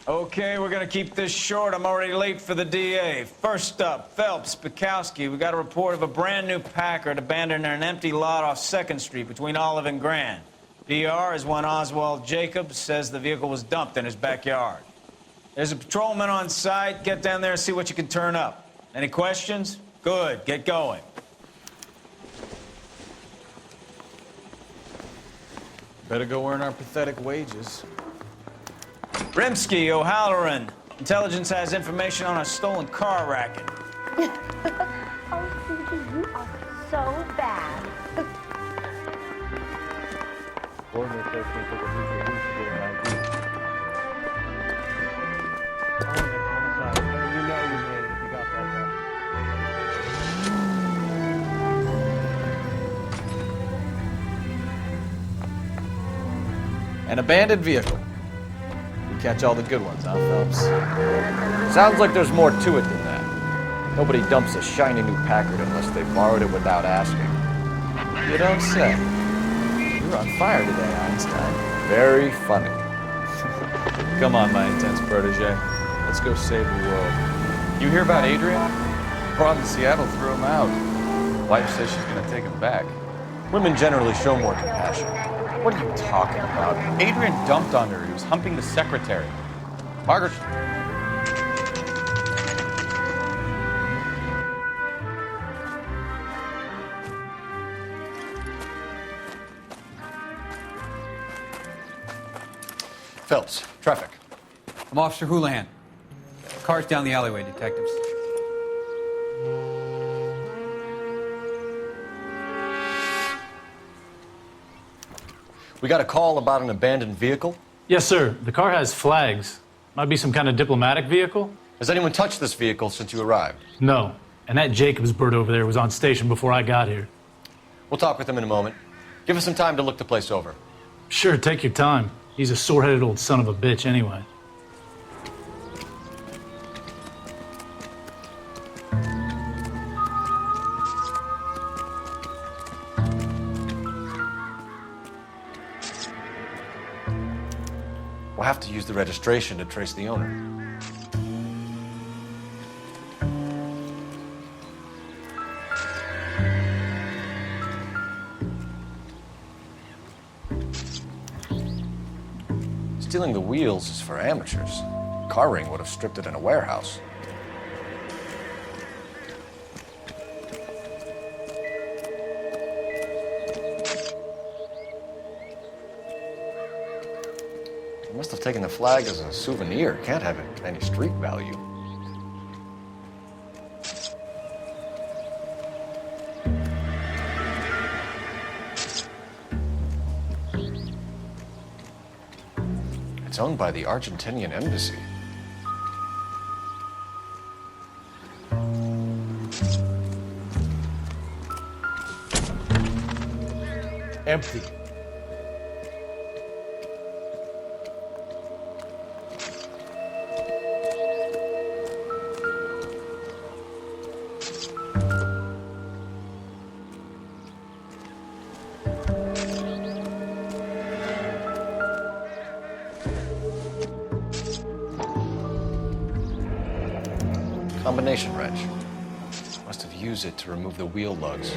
Okay, we're gonna keep this short. I'm already late for the DA. First up, Phelps, Bukowski. We got a report of a brand new Packard abandoned in an empty lot off 2nd Street between Olive and Grand. PR is one Oswald Jacobs says the vehicle was dumped in his backyard. There's a patrolman on site. Get down there and see what you can turn up. Any questions? Good, get going. Better go earn our pathetic wages. Rimsky, O'Halloran. Intelligence has information on a stolen car racket. Oh, Susie, you are so bad. An abandoned vehicle. We catch all the good ones, huh, Phelps? Sounds like there's more to it than that. Nobody dumps a shiny new Packard unless they borrowed it without asking. You don't say. You're on fire today, Einstein. Very funny. Come on, my intense protege. Let's go save the world. You hear about Adrian? Brought in Seattle threw him out. Wife says she's gonna take him back. Women generally show more compassion. What are you talking about? Adrian dumped on her. He was humping the secretary. Margaret. Phelps, traffic. I'm Officer Houlihan. Car's down the alleyway, detectives. We got a call about an abandoned vehicle. Yes, sir. The car has flags. Might be some kind of diplomatic vehicle? Has anyone touched this vehicle since you arrived? No. And that Jacobs bird over there was on station before I got here. We'll talk with him in a moment. Give us some time to look the place over. Sure, take your time. He's a sore-headed old son of a bitch anyway. We'll have to use the registration to trace the owner. Stealing the wheels is for amateurs. Car ring would have stripped it in a warehouse. Must have taken the flag as a souvenir. Can't have any street value. It's owned by the Argentinian embassy. Empty. Combination wrench. Must have used it to remove the wheel lugs.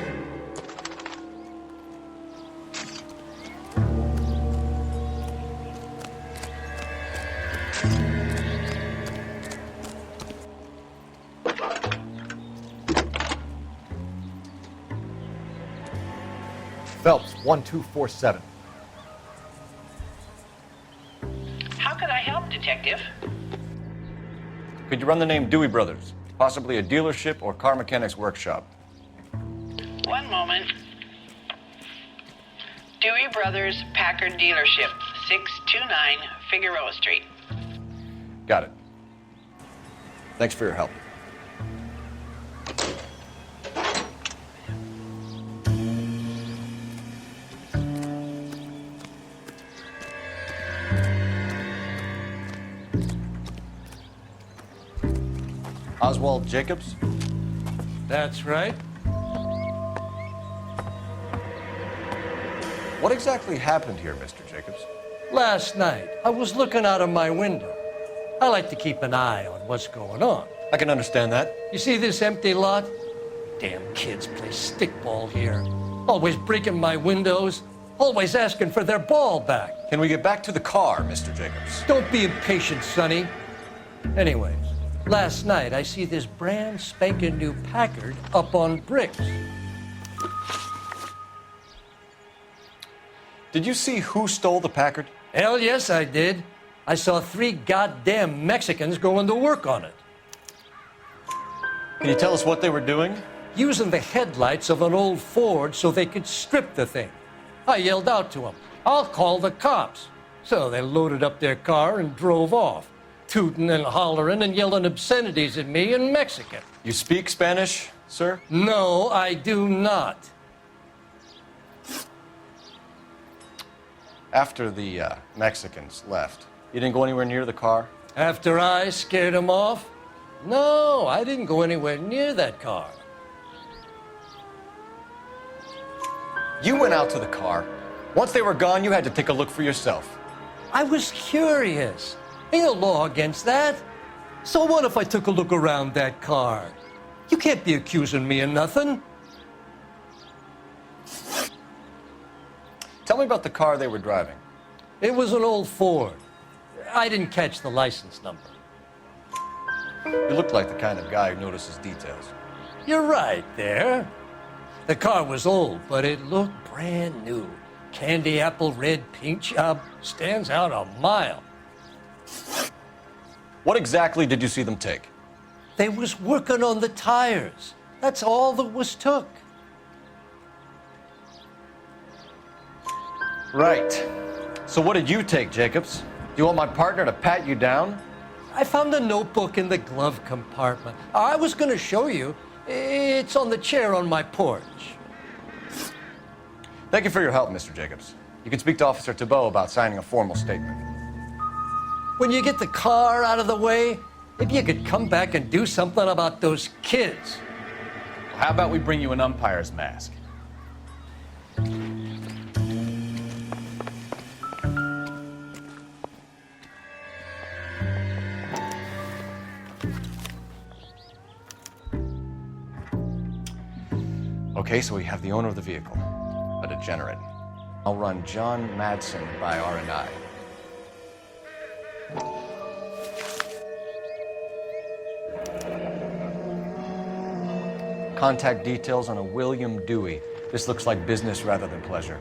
Phelps, 1247. How can I help, Detective? Could you run the name Dewey Brothers? Possibly a dealership or car mechanics workshop. One moment. Dewey Brothers Packard Dealership, 629 Figueroa Street. Got it. Thanks for your help. Oswald Jacobs? That's right. What exactly happened here, Mr. Jacobs? Last night, I was looking out of my window. I like to keep an eye on what's going on. I can understand that. You see this empty lot? Damn kids play stickball here. Always breaking my windows, always asking for their ball back. Can we get back to the car, Mr. Jacobs? Don't be impatient, Sonny. Anyways, last night I see this brand spanking new Packard up on bricks. Did you see who stole the Packard? Hell yes, I did. I saw 3 goddamn Mexicans going to work on it. Can you tell us what they were doing? Using the headlights of an old Ford so they could strip the thing. I yelled out to them, "I'll call the cops." So they loaded up their car and drove off, tooting and hollering and yelling obscenities at me in Mexican. You speak Spanish, sir? No, I do not. After the Mexicans left, you didn't go anywhere near the car? After I scared them off? No, I didn't go anywhere near that car. You went out to the car. Once they were gone, you had to take a look for yourself. I was curious. Ain't no law against that. So what if I took a look around that car? You can't be accusing me of nothing. Tell me about the car they were driving. It was an old Ford. I didn't catch the license number. You looked like the kind of guy who notices details. You're right there. The car was old, but it looked brand new. Candy apple red paint job stands out a mile. What exactly did you see them take? They was working on the tires. That's all that was took. Right. So what did you take, Jacobs? Do you want my partner to pat you down? I found a notebook in the glove compartment. I was going to show you. It's on the chair on my porch. Thank you for your help, Mr. Jacobs. You can speak to Officer Thibault about signing a formal statement. When you get the car out of the way, maybe you could come back and do something about those kids. How about we bring you an umpire's mask? Okay, so we have the owner of the vehicle, a degenerate. I'll run John Madsen by R&I. Contact details on a William Dewey. This looks like business rather than pleasure.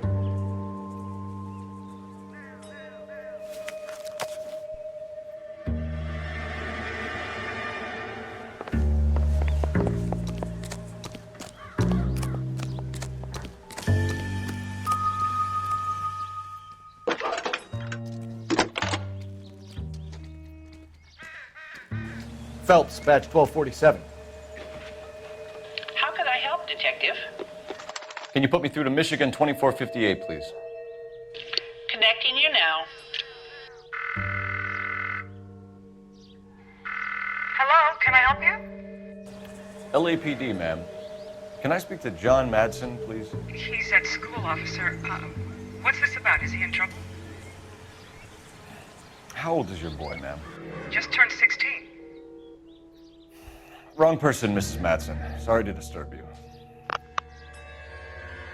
Phelps, badge 1247. How could I help, Detective? Can you put me through to Michigan 2458, please? Connecting you now. Hello, can I help you? LAPD, ma'am. Can I speak to John Madsen, please? He's at school, officer. What's this about? Is he in trouble? How old is your boy, ma'am? Just turned 16. Wrong person, Mrs. Madsen. Sorry to disturb you.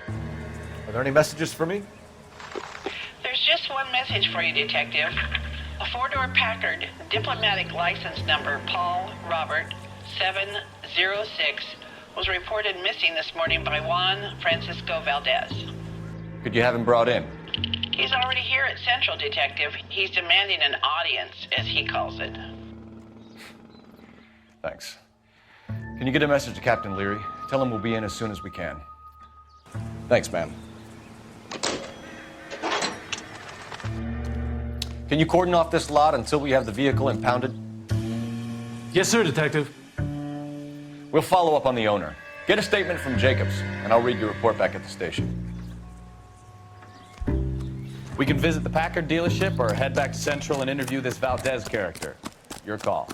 Are there any messages for me? There's just one message for you, Detective. A 4-door Packard, diplomatic license number Paul Robert 706, was reported missing this morning by Juan Francisco Valdez. Could you have him brought in? He's already here at Central, Detective. He's demanding an audience, as he calls it. Thanks. Can you get a message to Captain Leary? Tell him we'll be in as soon as we can. Thanks, ma'am. Can you cordon off this lot until we have the vehicle impounded? Yes, sir, Detective. We'll follow up on the owner. Get a statement from Jacobs, and I'll read your report back at the station. We can visit the Packard dealership or head back to Central and interview this Valdez character. Your call.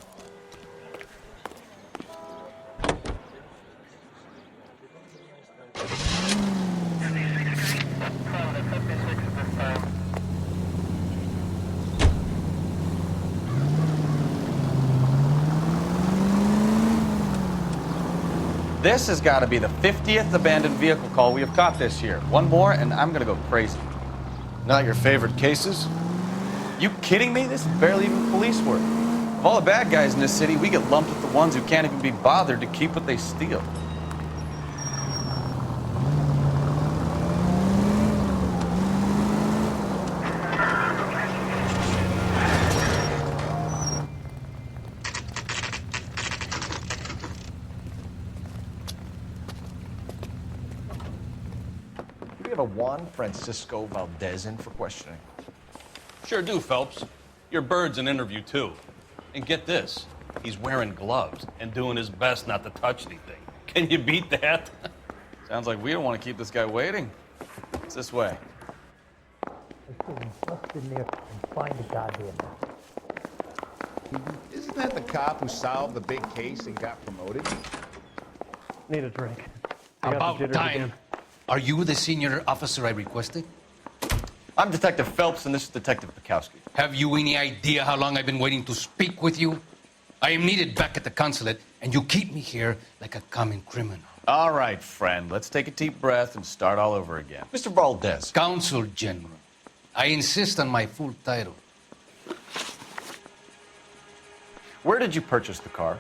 This has got to be the 50th abandoned vehicle call we have caught this year. One more, and I'm going to go crazy. Not your favorite cases? You kidding me? This is barely even police work. Of all the bad guys in this city, we get lumped with the ones who can't even be bothered to keep what they steal. Do we have a Juan Francisco Valdez in for questioning? Sure do, Phelps. Your bird's an interview, too. And get this, he's wearing gloves and doing his best not to touch anything. Can you beat that? Sounds like we don't want to keep this guy waiting. It's this way. Bust in there and find the goddamn. Isn't that the cop who solved the big case and got promoted? Need a drink. About time. Are you the senior officer I requested? I'm Detective Phelps, and this is Detective Pikowski. Have you any idea how long I've been waiting to speak with you? I am needed back at the consulate, and you keep me here like a common criminal. All right, friend. Let's take a deep breath and start all over again. Mr. Valdez. Consul General. I insist on my full title. Where did you purchase the car?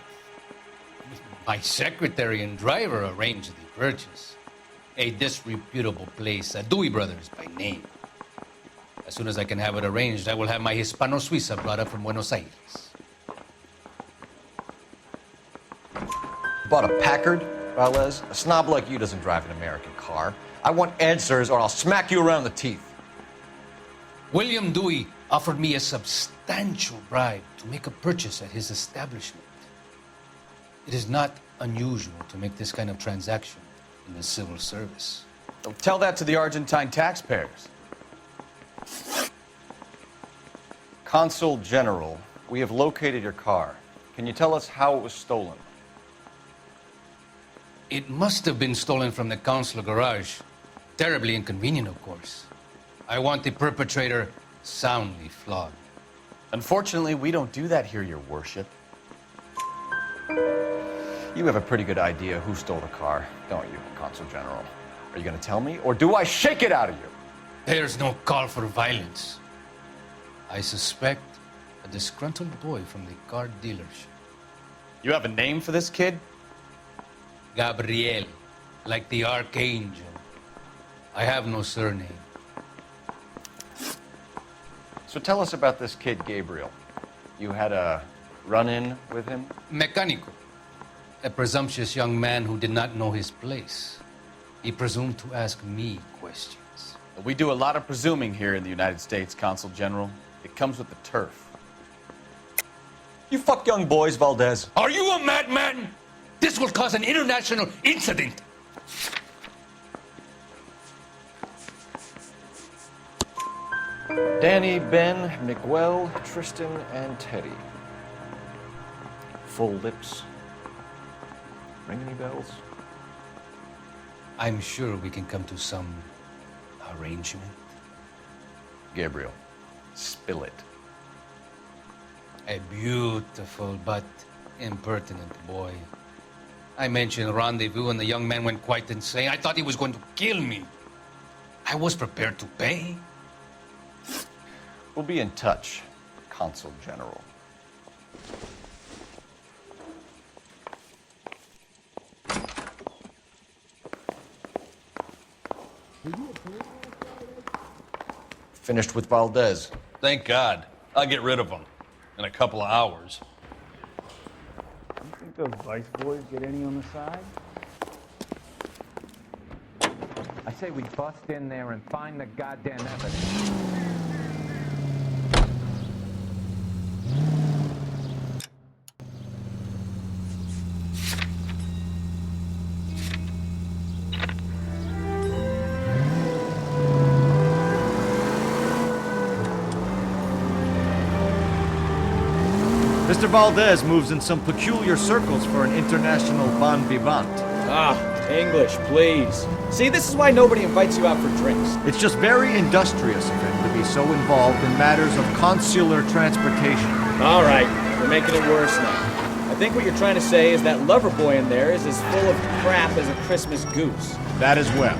My secretary and driver arranged the purchase. A disreputable place, Dewey Brothers by name. As soon as I can have it arranged, I will have my Hispano Suiza brought up from Buenos Aires. Bought a Packard, Valdez? A snob like you doesn't drive an American car. I want answers or I'll smack you around the teeth. William Dewey offered me a substantial bribe to make a purchase at his establishment. It is not unusual to make this kind of transaction in the civil service. Don't tell that to the Argentine taxpayers. Consul General, we have located your car. Can you tell us how it was stolen? It must have been stolen from the consular garage. Terribly inconvenient, of course. I want the perpetrator soundly flogged. Unfortunately, we don't do that here, Your Worship. You have a pretty good idea who stole the car, don't you, Consul General? Are you going to tell me, or do I shake it out of you? There's no call for violence. I suspect a disgruntled boy from the car dealership. You have a name for this kid? Gabriel, like the archangel. I have no surname. So tell us about this kid, Gabriel. You had a run-in with him? Mecánico. A presumptuous young man who did not know his place. He presumed to ask me questions. We do a lot of presuming here in the United States, Consul General. It comes with the turf. You fuck young boys, Valdez. Are you a madman? This will cause an international incident. Danny, Ben, Miguel, Tristan, and Teddy. Full lips. Ring any bells? I'm sure we can come to some arrangement. Gabriel, spill it. A beautiful but impertinent boy. I mentioned a rendezvous and the young man went quite insane. I thought he was going to kill me. I was prepared to pay. We'll be in touch, Consul General. Finished with Valdez. Thank God. I'll get rid of him in a couple of hours. You think those vice boys get any on the side? I say we bust in there and find the goddamn evidence. Mr. Valdez moves in some peculiar circles for an international bon vivant. Ah, English, please. See, this is why nobody invites you out for drinks. It's just very industrious of him to be so involved in matters of consular transportation. All right, we're making it worse now. I think what you're trying to say is that lover boy in there is as full of crap as a Christmas goose. That as well.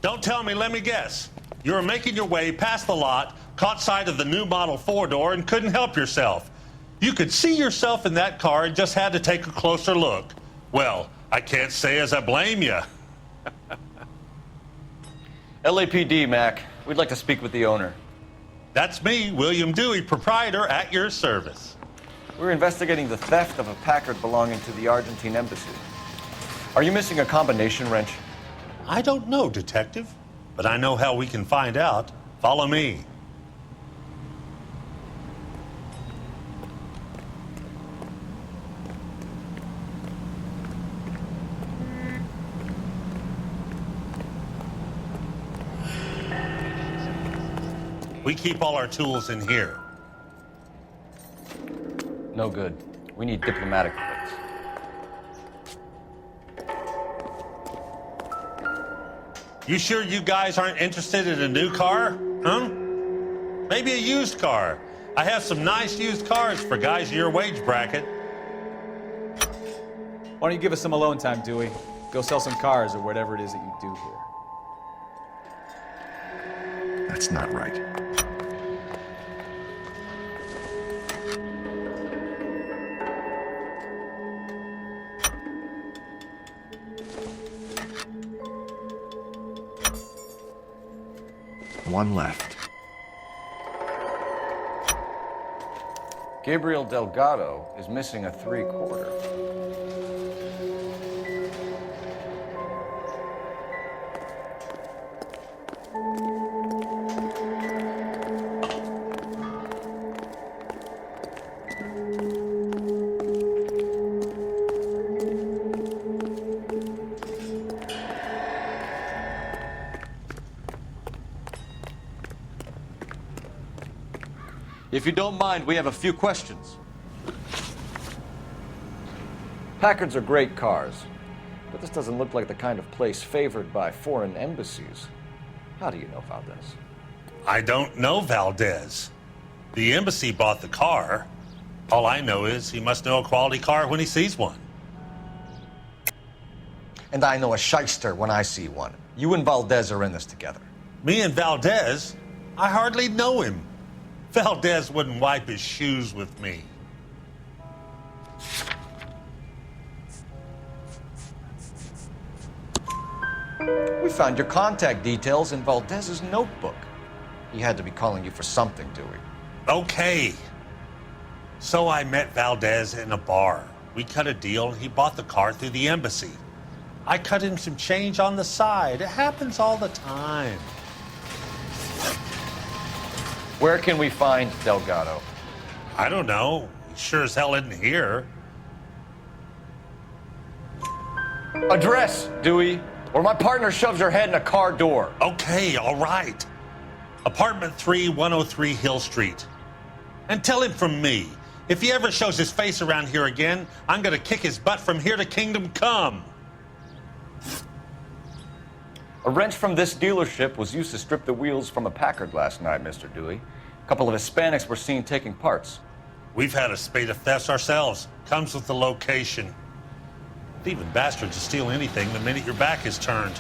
Don't tell me, let me guess. You were making your way past the lot, caught sight of the new model four-door, and couldn't help yourself. You could see yourself in that car and just had to take a closer look. Well, I can't say as I blame you. LAPD, Mac. We'd like to speak with the owner. That's me, William Dewey, proprietor, at your service. We're investigating the theft of a Packard belonging to the Argentine embassy. Are you missing a combination wrench? I don't know, Detective, but I know how we can find out. Follow me. We keep all our tools in here. No good. We need diplomatic plates. You sure you guys aren't interested in a new car? Huh? Maybe a used car. I have some nice used cars for guys in your wage bracket. Why don't you give us some alone time, Dewey? Go sell some cars or whatever it is that you do here. That's not right. One left. Gabriel Delgado is missing a 3/4. If you don't mind, we have a few questions. Packards are great cars, but this doesn't look like the kind of place favored by foreign embassies. How do you know Valdez? I don't know Valdez. The embassy bought the car. All I know is he must know a quality car when he sees one. And I know a shyster when I see one. You and Valdez are in this together. Me and Valdez? I hardly know him. Valdez wouldn't wipe his shoes with me. We found your contact details in Valdez's notebook. He had to be calling you for something, Dewey. Okay. So I met Valdez in a bar. We cut a deal and he bought the car through the embassy. I cut him some change on the side. It happens all the time. Where can we find Delgado? I don't know. He sure as hell isn't here. Address, Dewey, or my partner shoves your head in a car door. Okay, all right. Apartment 3, 103 Hill Street. And tell him from me, if he ever shows his face around here again, I'm gonna kick his butt from here to Kingdom Come. A wrench from this dealership was used to strip the wheels from a Packard last night, Mr. Dewey. A couple of Hispanics were seen taking parts. We've had a spate of thefts ourselves. Comes with the location. Thieving bastards will steal anything the minute your back is turned.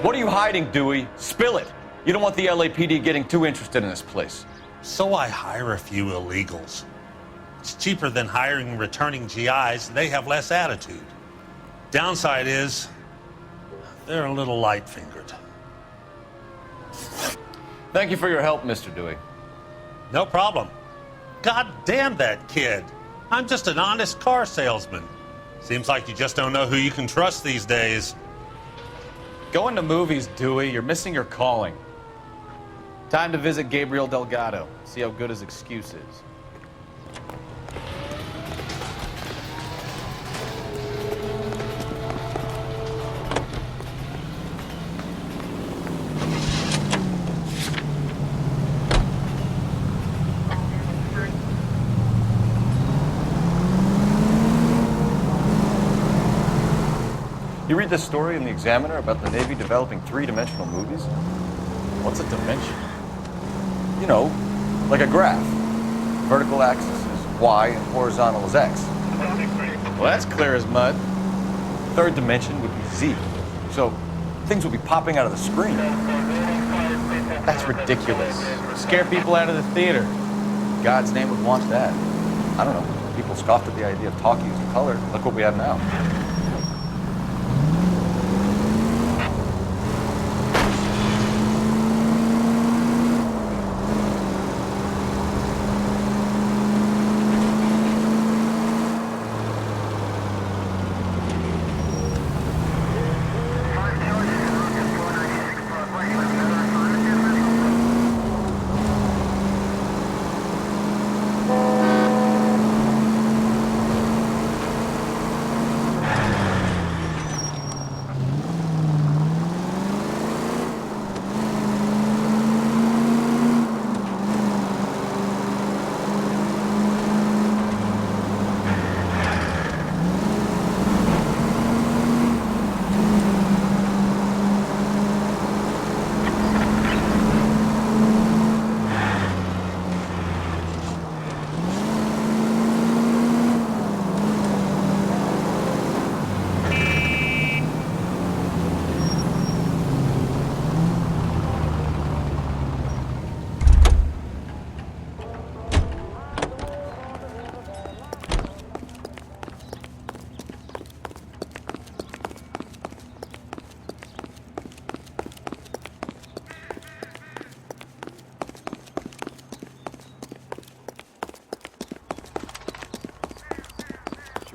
What are you hiding, Dewey? Spill it. You don't want the LAPD getting too interested in this place. So I hire a few illegals. It's cheaper than hiring returning GIs, and they have less attitude. Downside is, they're a little light-fingered. Thank you for your help, Mr. Dewey. No problem. God damn that kid. I'm just an honest car salesman. Seems like you just don't know who you can trust these days. Going to movies, Dewey. You're missing your calling. Time to visit Gabriel Delgado. See how good his excuse is. You read this story in the Examiner about the Navy developing three-dimensional movies? What's a dimension? You know, like a graph. Vertical axis is Y and horizontal is X. Well, that's clear as mud. Third dimension would be Z. So things would be popping out of the screen. That's ridiculous. Scare people out of the theater. God's name would want that. I don't know. People scoffed at the idea of talkies in color. Look what we have now.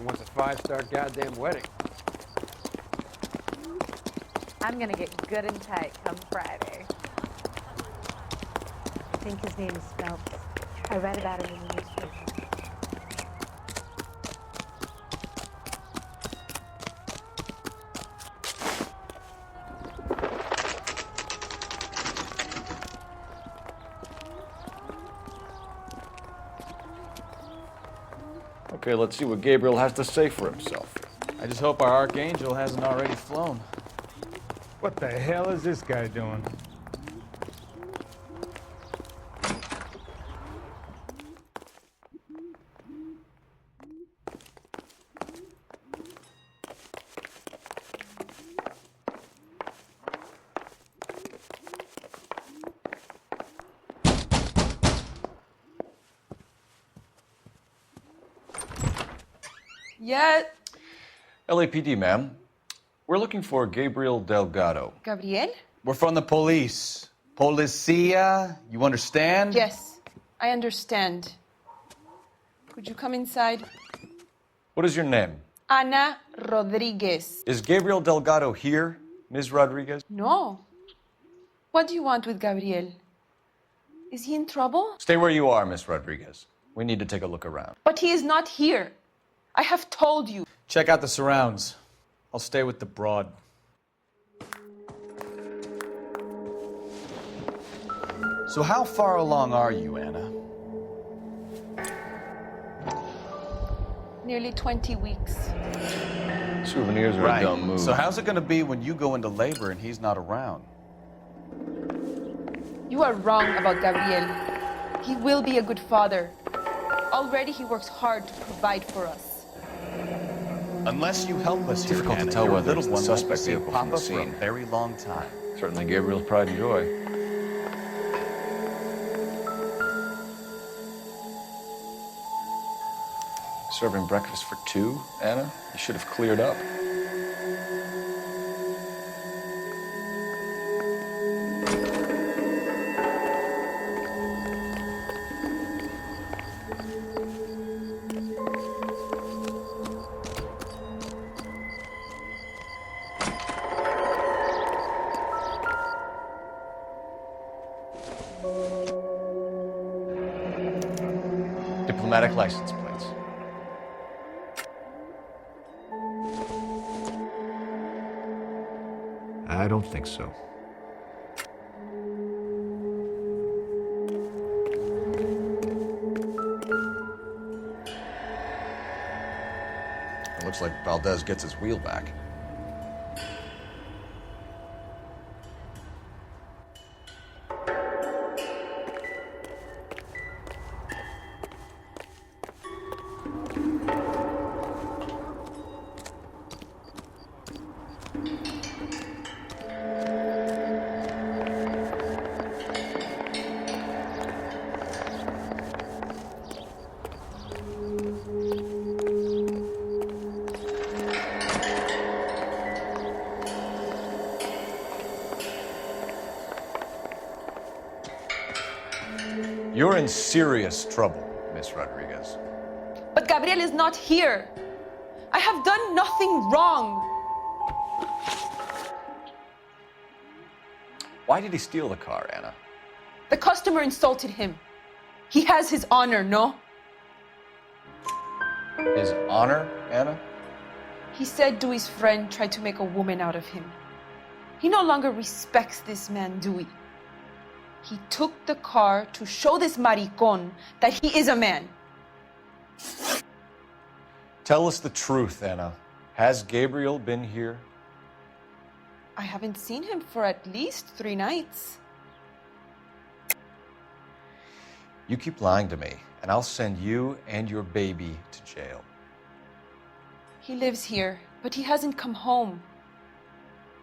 Wants a 5-star goddamn wedding. I'm gonna get good and tight come Friday. I think his name is Phelps. I read about him in the newspaper. Okay, let's see what Gabriel has to say for himself. I just hope our Archangel hasn't already flown. What the hell is this guy doing? Yet. LAPD, ma'am. We're looking for Gabriel Delgado. Gabriel? We're from the police. Policia, you understand? Yes, I understand. Could you come inside? What is your name? Ana Rodriguez. Is Gabriel Delgado here, Ms. Rodriguez? No. What do you want with Gabriel? Is he in trouble? Stay where you are, Ms. Rodriguez. We need to take a look around. But he is not here. I have told you. Check out the surrounds. I'll stay with the broad. So how far along are you, Anna? Nearly 20 weeks. Souvenirs are Right. a dumb move. So how's it going to be when you go into labor and he's not around? You are wrong about Gabriel. He will be a good father. Already he works hard to provide for us. Unless you help us here, Difficult to Anna, tell your whether little it's the one won't suspect see vehicle from Papa the for a scene. very long time. Certainly Gabriel's pride and joy. Serving breakfast for two, Anna? You should have cleared up. Diplomatic license plates. I don't think so. It looks like Valdez gets his wheel back. You're in serious trouble, Miss Rodriguez. But Gabriel is not here. I have done nothing wrong. Why did he steal the car, Anna? The customer insulted him. He has his honor, no? His honor, Anna? He said Dewey's friend tried to make a woman out of him. He no longer respects this man, Dewey. He took the car to show this maricón that he is a man. Tell us the truth, Anna. Has Gabriel been here? I haven't seen him for at least 3 nights. You keep lying to me, and I'll send you and your baby to jail. He lives here, but he hasn't come home.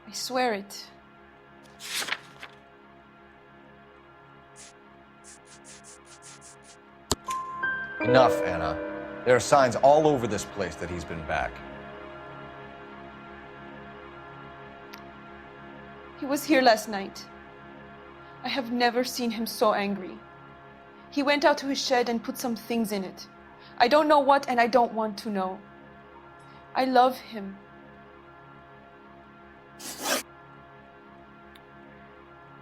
I swear it. Enough, Anna. There are signs all over this place that he's been back. He was here last night. I have never seen him so angry. He went out to his shed and put some things in it. I don't know what, and I don't want to know. I love him.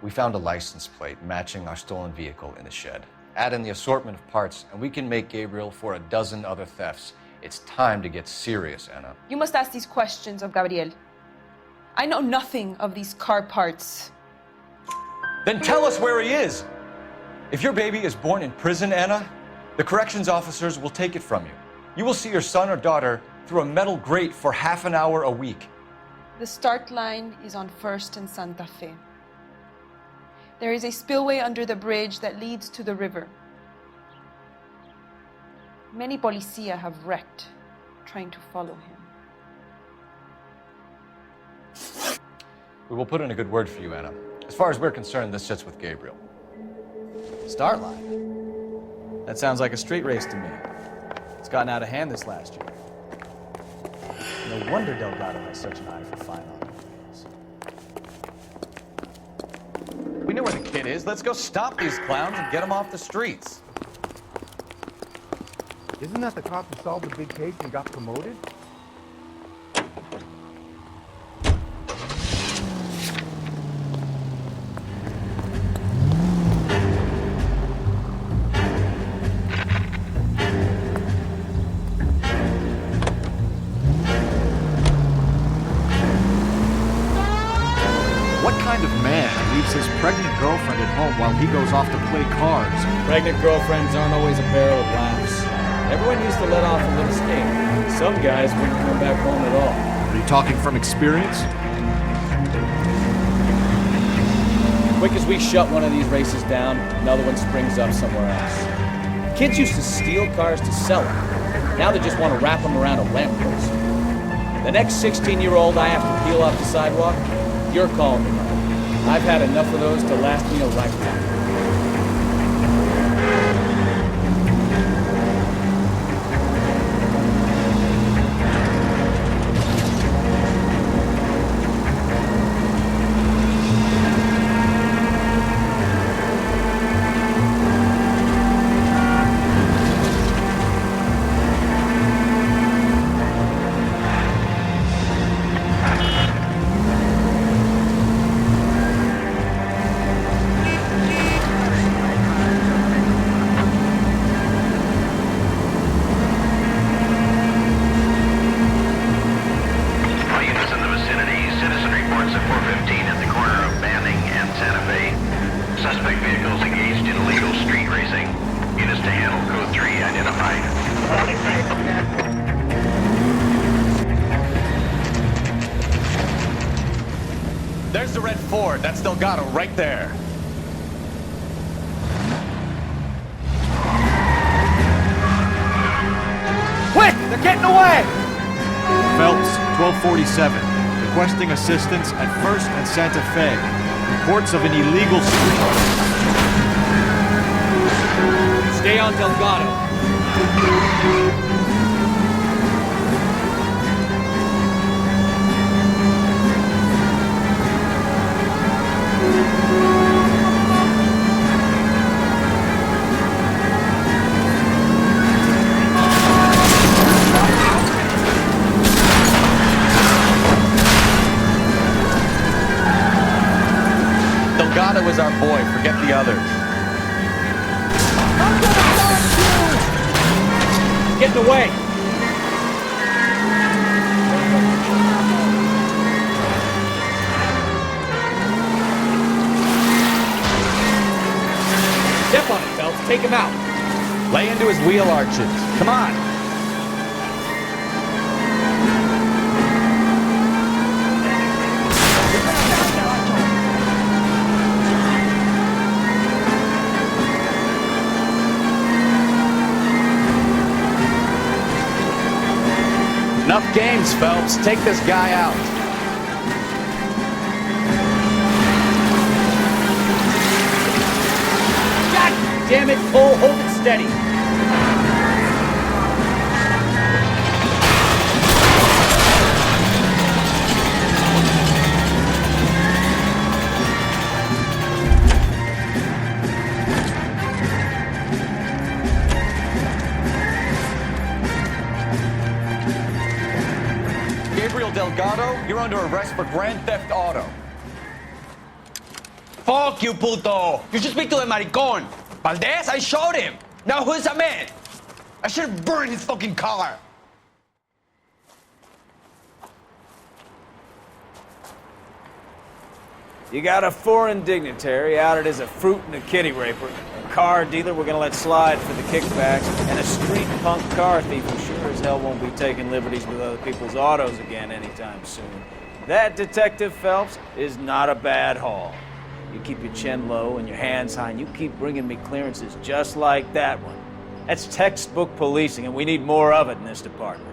We found a license plate matching our stolen vehicle in the shed. Add in the assortment of parts, and we can make Gabriel for a dozen other thefts. It's time to get serious, Anna. You must ask these questions of Gabriel. I know nothing of these car parts. Then tell us where he is! If your baby is born in prison, Anna, the corrections officers will take it from you. You will see your son or daughter through a metal grate for half an hour a week. The start line is on 1st and Santa Fe. There is a spillway under the bridge that leads to the river. Many policia have wrecked trying to follow him. We will put in a good word for you, Anna. As far as we're concerned, this sits with Gabriel. Start line? That sounds like a street race to me. It's gotten out of hand this last year. No wonder Delgado has such an eye for fine automobiles. We know where the kid is. Let's go stop these clowns and get them off the streets. Isn't that the cop who solved the big case and got promoted? What kind of man leaves his pregnant girlfriend at home while he goes off to play cards? Pregnant girlfriends aren't always a barrel of laughs. Everyone used to let off a little steam. Some guys wouldn't come back home at all. Are you talking from experience? Quick as we shut one of these races down, another one springs up somewhere else. Kids used to steal cars to sell them. Now they just want to wrap them around a lamppost. The next 16-year-old I have to peel off the sidewalk, you're calling me. I've had enough of those to last me a lifetime. There's the red Ford. That's Delgado right there. Quick! They're getting away! Phelps, 1247. Requesting assistance at 1st and Santa Fe. Reports of an illegal street. Stay on Delgado. Delgado is our boy. Forget the others. Getting away! Step on it, Phelps. Take him out. Lay into his wheel arches. Come on. Enough games, Phelps. Take this guy out. God damn it, Cole. Hold it steady. Delgado, you're under arrest for grand theft auto. Fuck you, puto! You should speak to the maricon. Valdez, I shot him. Now who's a man? I should have burned his fucking car. You got a foreign dignitary outed as a fruit and a kitty raper, a car dealer we're gonna let slide for the kickbacks, and a street punk car thief who sure as hell won't be taking liberties with other people's autos again anytime soon. That, Detective Phelps, is not a bad haul. You keep your chin low and your hands high, and you keep bringing me clearances just like that one. That's textbook policing, and we need more of it in this department.